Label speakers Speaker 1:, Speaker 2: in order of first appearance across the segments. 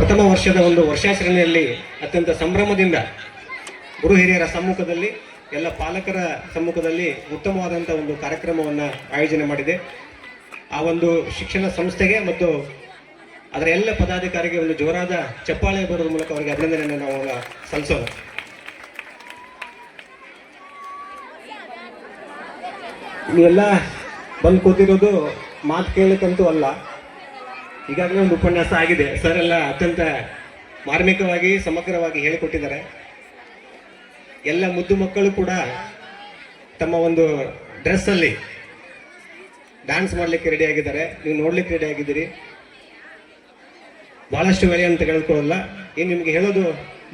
Speaker 1: ಪ್ರಥಮ ವರ್ಷದ ಒಂದು ವರ್ಷಾಚರಣೆಯಲ್ಲಿ ಅತ್ಯಂತ ಸಂಭ್ರಮದಿಂದ ಗುರು ಹಿರಿಯರ ಸಮ್ಮುಖದಲ್ಲಿ ಎಲ್ಲ ಪಾಲಕರ ಸಮ್ಮುಖದಲ್ಲಿ ಉತ್ತಮವಾದಂಥ ಒಂದು ಕಾರ್ಯಕ್ರಮವನ್ನು ಆಯೋಜನೆ ಮಾಡಿದೆ. ಆ ಒಂದು ಶಿಕ್ಷಣ ಸಂಸ್ಥೆಗೆ ಮತ್ತು ಅದರ ಎಲ್ಲ ಪದಾಧಿಕಾರಿಗೆ ಒಂದು ಜೋರಾದ ಚಪ್ಪಾಳೆ ಬರೋದ್ರ ಮೂಲಕ ಅವರಿಗೆ ಅಭಿನಂದನೆಯನ್ನು ನಾವು ಸಲ್ಲಿಸೋಣ. ನೀವೆಲ್ಲ ಬಂದು ಕೂತಿರೋದು ಮಾತು ಕೇಳಕ್ಕಂತೂ ಅಲ್ಲ, ಈಗಾಗಲೇ ಒಂದು ಉಪನ್ಯಾಸ ಆಗಿದೆ. ಸರ್ ಎಲ್ಲ ಅತ್ಯಂತ ಮಾರ್ಮಿಕವಾಗಿ ಸಮಗ್ರವಾಗಿ ಹೇಳಿಕೊಟ್ಟಿದ್ದಾರೆ. ಎಲ್ಲ ಮುದ್ದು ಮಕ್ಕಳು ಕೂಡ ತಮ್ಮ ಒಂದು ಡ್ರೆಸ್ಸಲ್ಲಿ ಡ್ಯಾನ್ಸ್ ಮಾಡಲಿಕ್ಕೆ ರೆಡಿ ಆಗಿದ್ದಾರೆ. ನೀವು ನೋಡ್ಲಿಕ್ಕೆ ರೆಡಿ ಆಗಿದ್ದೀರಿ. ಭಾಳಷ್ಟು ವೆಲೆ ಅಂತ ಹೇಳ್ಕೊಳ್ಳಲ್ಲ, ಏನು ನಿಮಗೆ ಹೇಳೋದು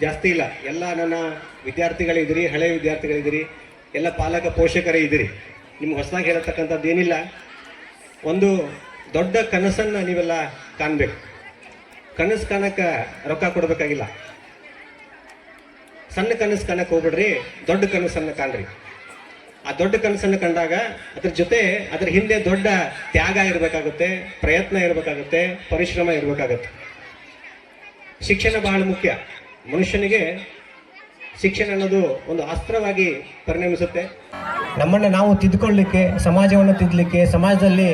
Speaker 1: ಜಾಸ್ತಿ ಇಲ್ಲ. ಎಲ್ಲ ನನ್ನ ವಿದ್ಯಾರ್ಥಿಗಳಿದ್ದೀರಿ, ಹಳೆಯ ವಿದ್ಯಾರ್ಥಿಗಳಿದ್ದೀರಿ, ಎಲ್ಲ ಪಾಲಕ ಪೋಷಕರೇ ಇದ್ದೀರಿ. ನಿಮ್ಗೆ ಹೊಸದಾಗಿ ಹೇಳತಕ್ಕಂಥದ್ದು ಏನಿಲ್ಲ. ಒಂದು ದೊಡ್ಡ ಕನಸನ್ನು ನೀವೆಲ್ಲ ಕಾಣಬೇಕು. ಕನಸು ಕಾಣಕ್ಕೆ ರೊಕ್ಕ ಕೊಡಬೇಕಾಗಿಲ್ಲ. ಸಣ್ಣ ಕನಸು ಕಾಣಕ್ಕೆ ಹೋಗ್ಬಿಡ್ರಿ, ದೊಡ್ಡ ಕನಸನ್ನು ಕಾಣ್ರಿ. ಆ ದೊಡ್ಡ ಕನಸನ್ನು ಕಂಡಾಗ ಅದರ ಹಿಂದೆ ದೊಡ್ಡ ತ್ಯಾಗ ಇರಬೇಕಾಗುತ್ತೆ, ಪ್ರಯತ್ನ ಇರಬೇಕಾಗುತ್ತೆ, ಪರಿಶ್ರಮ ಇರಬೇಕಾಗುತ್ತೆ. ಶಿಕ್ಷಣ ಬಹಳ ಮುಖ್ಯ. ಮನುಷ್ಯನಿಗೆ ಶಿಕ್ಷಣ ಅನ್ನೋದು ಒಂದು ಅಸ್ತ್ರವಾಗಿ ಪರಿಣಮಿಸುತ್ತೆ. ನಮ್ಮನ್ನು ನಾವು ತಿದ್ದುಕೊಳ್ಳಲಿಕ್ಕೆ, ಸಮಾಜವನ್ನು ತಿದ್ದಲಿಕ್ಕೆ, ಸಮಾಜದಲ್ಲಿ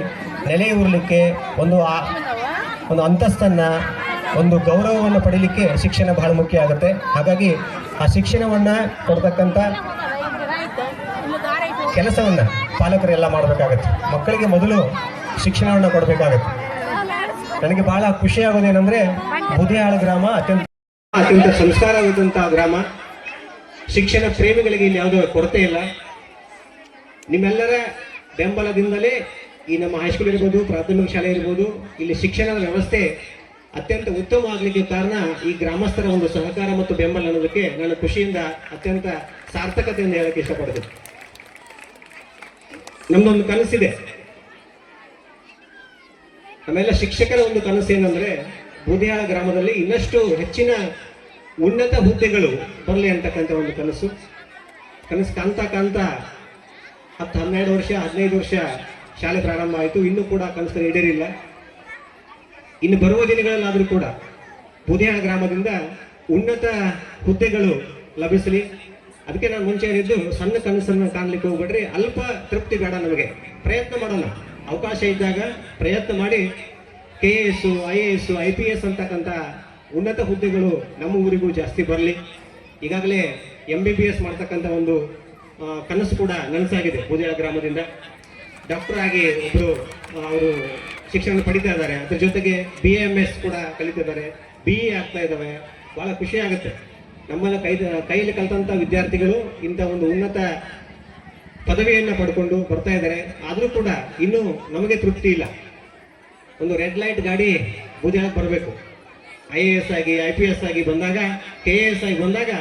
Speaker 1: ನೆಲೆಯೂರಲಿಕ್ಕೆ, ಒಂದು ಅಂತಸ್ತನ್ನು, ಒಂದು ಗೌರವವನ್ನು ಪಡೀಲಿಕ್ಕೆ ಶಿಕ್ಷಣ ಬಹಳ ಮುಖ್ಯ ಆಗುತ್ತೆ. ಹಾಗಾಗಿ ಆ ಶಿಕ್ಷಣವನ್ನು ಕೊಡ್ತಕ್ಕಂಥ ಕೆಲಸವನ್ನು ಪಾಲಕರೆಲ್ಲ ಮಾಡಬೇಕಾಗತ್ತೆ. ಮಕ್ಕಳಿಗೆ ಮೊದಲು ಶಿಕ್ಷಣವನ್ನು ಕೊಡಬೇಕಾಗತ್ತೆ. ನನಗೆ ಬಹಳ ಖುಷಿ ಆಗೋದೇನೆಂದರೆ, ಬೂದಿಹಾಳ ಗ್ರಾಮ ಅತ್ಯಂತ ಸಂಸ್ಕಾರವಾದಂತಹ ಗ್ರಾಮ. ಶಿಕ್ಷಣ ಪ್ರೇಮಿಗಳಿಗೆ ಇಲ್ಲಿ ಯಾವುದೋ ಕೊರತೆ ಇಲ್ಲ. ನಿಮ್ಮೆಲ್ಲರ ಬೆಂಬಲದಿಂದಲೇ ಈ ನಮ್ಮ ಹೈಸ್ಕೂಲ್ ಇರ್ಬೋದು, ಪ್ರಾಥಮಿಕ ಶಾಲೆ ಇರ್ಬೋದು, ಇಲ್ಲಿ ಶಿಕ್ಷಣದ ವ್ಯವಸ್ಥೆ ಅತ್ಯಂತ ಉತ್ತಮವಾಗಲಿಕ್ಕೆ ಕಾರಣ ಈ ಗ್ರಾಮಸ್ಥರ ಒಂದು ಸಹಕಾರ ಮತ್ತು ಬೆಂಬಲ ಅನ್ನೋದಕ್ಕೆ ನಾನು ಖುಷಿಯಿಂದ ಅತ್ಯಂತ ಸಾರ್ಥಕತೆಯಿಂದ ಹೇಳಕ್ಕೆ ಇಷ್ಟಪಡ್ತೀನಿ. ನಮ್ದೊಂದು ಕನಸಿದೆ. ನಮ್ಮೆಲ್ಲ ಶಿಕ್ಷಕರ ಒಂದು ಕನಸು ಏನಂದ್ರೆ, ಬೂದಿಹಾಳ ಗ್ರಾಮದಲ್ಲಿ ಇನ್ನಷ್ಟು ಹೆಚ್ಚಿನ ಉನ್ನತ ಹುದ್ದೆಗಳು ಬರಲಿ ಅಂತಕ್ಕಂಥ ಒಂದು ಕನಸು ಕಾಣ್ತಾ 10, 12 ವರ್ಷ, 15 ವರ್ಷ ಶಾಲೆ ಪ್ರಾರಂಭ ಆಯಿತು. ಇನ್ನೂ ಕೂಡ ಕನಸು ಈಡೇರಿಲ್ಲ. ಇನ್ನು ಬರುವ ದಿನಗಳಲ್ಲಾದರೂ ಕೂಡ ಬೂದಿಹಾಳ ಗ್ರಾಮದಿಂದ ಉನ್ನತ ಹುದ್ದೆಗಳು ಲಭಿಸಲಿ. ಅದಕ್ಕೆ ನಾನು ಮುಂಚೆ ಹೇಳಿದ್ದು, ಸಣ್ಣ ಕನಸನ್ನು ಕಾಣಲಿಕ್ಕೆ ಹೋಗ್ಬೇಡ್ರಿ. ಅಲ್ಪ ತೃಪ್ತಿ ಬೇಡ, ನಮಗೆ ಪ್ರಯತ್ನ ಮಾಡೋಣ. ಅವಕಾಶ ಇದ್ದಾಗ ಪ್ರಯತ್ನ ಮಾಡಿ KAS, IAS, IPS ಅಂತಕ್ಕಂಥ ಉನ್ನತ ಹುದ್ದೆಗಳು ನಮ್ಮ ಊರಿಗೂ ಜಾಸ್ತಿ ಬರಲಿ. ಈಗಾಗಲೇ MBBS ಮಾಡ್ತಕ್ಕಂಥ ಒಂದು ಕನಸು ಕೂಡ ನನಸಾಗಿದೆ. ಬೂದಿಹಾಳ ಗ್ರಾಮದಿಂದ ಡಾಕ್ಟರ್ ಆಗಿ ಒಬ್ಬರು ಅವರು ಶಿಕ್ಷಣ ಪಡಿತಾ ಇದ್ದಾರೆ. ಅದ್ರ ಜೊತೆಗೆ BAMS ಕೂಡ ಕಲಿತಿದ್ದಾರೆ, BE ಆಗ್ತಾ ಇದ್ದಾವೆ. ಭಾಳ ಖುಷಿ ಆಗುತ್ತೆ. ನಮ್ಮನ್ನ ಕೈಯಲ್ಲಿ ಕಲಿತಂಥ ವಿದ್ಯಾರ್ಥಿಗಳು ಇಂಥ ಒಂದು ಉನ್ನತ ಪದವಿಯನ್ನು ಪಡ್ಕೊಂಡು ಬರ್ತಾ ಇದ್ದಾರೆ. ಆದರೂ ಕೂಡ ಇನ್ನೂ ನಮಗೆ ತೃಪ್ತಿ ಇಲ್ಲ. ಒಂದು ರೆಡ್ ಲೈಟ್ ಗಾಡಿ ಬೂದಿಹಾಳಕ್ಕೆ ಬರಬೇಕು. IAS ಆಗಿ, IPS ಆಗಿ ಬಂದಾಗ, KAS ಆಗಿ ಬಂದಾಗ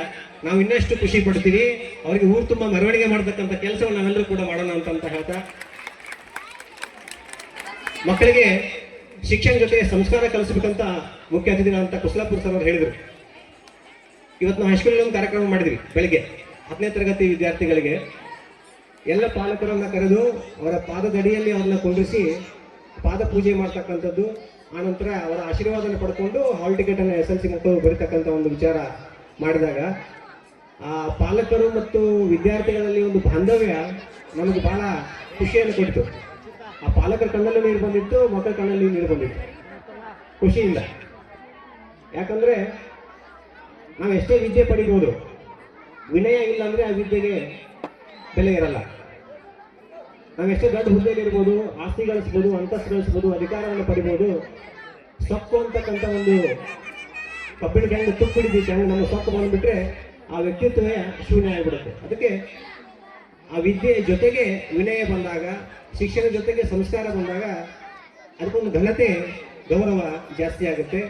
Speaker 1: ನಾವು ಇನ್ನಷ್ಟು ಖುಷಿ ಪಡ್ತೀವಿ. ಅವರಿಗೆ ಊರು ತುಂಬ ಮೆರವಣಿಗೆ ಮಾಡ್ತಕ್ಕಂಥ ಕೆಲಸವನ್ನು ನಾವೆಲ್ಲರೂ ಕೂಡ ಮಾಡೋಣ ಅಂತ ಹೇಳ್ತಾ, ಮಕ್ಕಳಿಗೆ ಶಿಕ್ಷಣ ಜೊತೆಗೆ ಸಂಸ್ಕಾರ ಕಲಿಸಬೇಕಂತ ಮುಖ್ಯ ಅತಿಥಿಗಳಂತ ಕುಸಲಾಪುರ ಸರ್ ಅವರು ಹೇಳಿದರು. ಇವತ್ತು ನಾವು ಹೈಸ್ಕೂಲಲ್ಲಿ ಒಂದು ಕಾರ್ಯಕ್ರಮ ಮಾಡಿದ್ವಿ. ಬೆಳಿಗ್ಗೆ 10ನೇ ತರಗತಿ ವಿದ್ಯಾರ್ಥಿಗಳಿಗೆ ಎಲ್ಲ ಪಾಲಕರನ್ನ ಕರೆದು ಅವರ ಪಾದದಡಿಯಲ್ಲಿ ಅವ್ರನ್ನ ಕುಂಡಿಸಿ ಪಾದ ಪೂಜೆ ಮಾಡ್ತಕ್ಕಂಥದ್ದು, ಆನಂತರ ಅವರ ಆಶೀರ್ವಾದನ ಪಡ್ಕೊಂಡು ಹಾಲ್ ಟಿಕೆಟನ್ನು SLC ಮಕ್ಕಳು ಬರೀತಕ್ಕಂಥ ಒಂದು ವಿಚಾರ ಮಾಡಿದಾಗ, ಆ ಪಾಲಕರು ಮತ್ತು ವಿದ್ಯಾರ್ಥಿಗಳಲ್ಲಿ ಒಂದು ಬಾಂಧವ್ಯ ನಮಗೆ ಬಹಳ ಖುಷಿಯನ್ನು ಕೊಡ್ತು. ಆ ಪಾಲಕರ ಕಣ್ಣಲ್ಲೂ ನೀರು ಬಂದಿತ್ತು, ಮಕ್ಕಳ ಕಣ್ಣಲ್ಲಿ ನೀರು ಬಂದಿತ್ತು ಖುಷಿಯಿಂದ. ಯಾಕಂದ್ರೆ ನಾವು ಎಷ್ಟೇ ವಿದ್ಯೆ ಪಡಿಬೋದು, ವಿನಯ ಇಲ್ಲ ಅಂದರೆ ಆ ವಿದ್ಯೆಗೆ ಬೆಲೆ ಇರಲ್ಲ. ನಾವೆಷ್ಟೇ ದೊಡ್ಡ ಹುದ್ದೆಯಲ್ಲಿರ್ಬೋದು, ಆಸ್ತಿ ಗಳಿಸ್ಬೋದು, ಅಂತಸ್ತು ಗಳಿಸ್ಬೋದು, ಅಧಿಕಾರವನ್ನು ಪಡಿಬೋದು, ಸೊಕ್ಕು ಅಂತಕ್ಕಂಥ ಒಂದು ಕಬ್ಬಿಣಕ್ಕೆ ಹೆಂಗೆ ತುಪ್ಪು ಹಿಡಿದಿತ್ತು ಹಂಗೆ ನಮ್ಮ ಸೊಕ್ಕು ಬಂದುಬಿಟ್ರೆ ಆ ವ್ಯಕ್ತಿತ್ವವೇ ಶೂನ್ಯ ಆಗಿಬಿಡುತ್ತೆ. ಅದಕ್ಕೆ ಆ ವಿದ್ಯೆ ಜೊತೆಗೆ ವಿನಯ ಬಂದಾಗ, ಶಿಕ್ಷಣ ಜೊತೆಗೆ ಸಂಸ್ಕಾರ ಬಂದಾಗ ಅದಕ್ಕೊಂದು ಘನತೆ, ಗೌರವ ಜಾಸ್ತಿ ಆಗುತ್ತೆ.